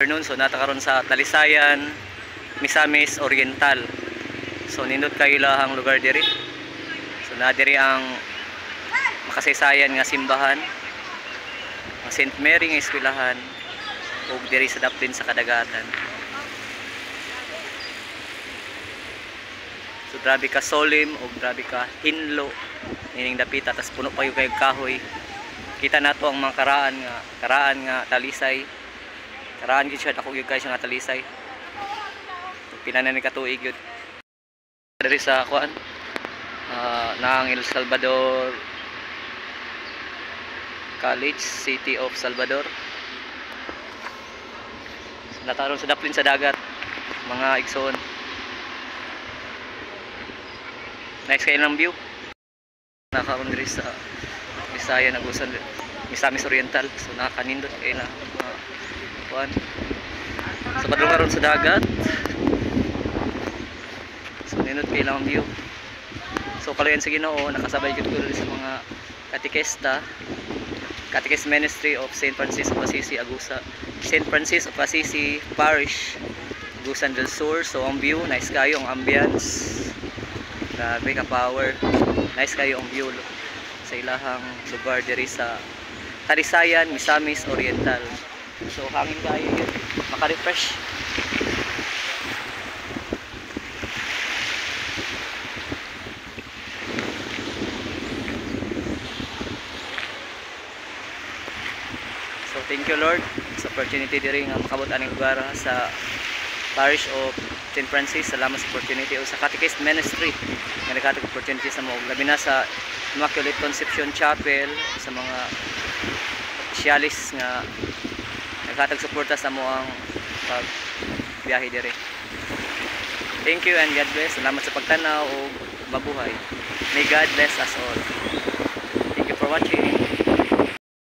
So natakaroon sa Talisayan, Misamis Oriental. So nindot kayo lahang lugar diri. So na diri ang makasaysayan nga simbahan, ang St. Mary nga eskwelahan ug diri sa daplin sa kadagatan. So grabe ka solim ug grabe ka hinlo nining dapita, tas puno pa yung kay kahoy. Kita nato ang mga karaan nga Talisay. Karaan gyud siya, ako gyud kay siya nga Talisay. Pinanan ni katuig gyud. Diri sa kuan nang El Salvador College, City of Salvador. Nataron sa daplin sa dagat, mga igsoon. Nice kayo ng view. Nakaroon diri sa Bisaya, Agusan, Misamis Oriental. So nakakanindot kayo na kuan. So padung karon sa dagat. So nindot kayo lang ang view. So kalayan sa Ginoo, nakasabay gyud ko sa mga Catechist Ministry of St. Francis of Assisi, Agusa, St. Francis of Assisi Parish, Agusan del Sur. So ang view, nice kayo ang ambience. Grabe ka power. Nice kayo ang view sa ilahang lugar diri sa Talisayan, Misamis Oriental. So hangin kayo yun, maka-refresh. So thank you Lord sa opportunity diri nga makabot aning lugar sa Parish of St. Francis. Salamat sa opportunity o sa Catechist Ministry nga naghatag opportunity sa mo, labi na sa Immaculate Conception Chapel, sa mga officialis nga naghatag suporta sa mo ang pagbiyahe diri. Thank you and God bless. Salamat sa pagtanaw o mabuhay. May God bless us all. Thank you for watching.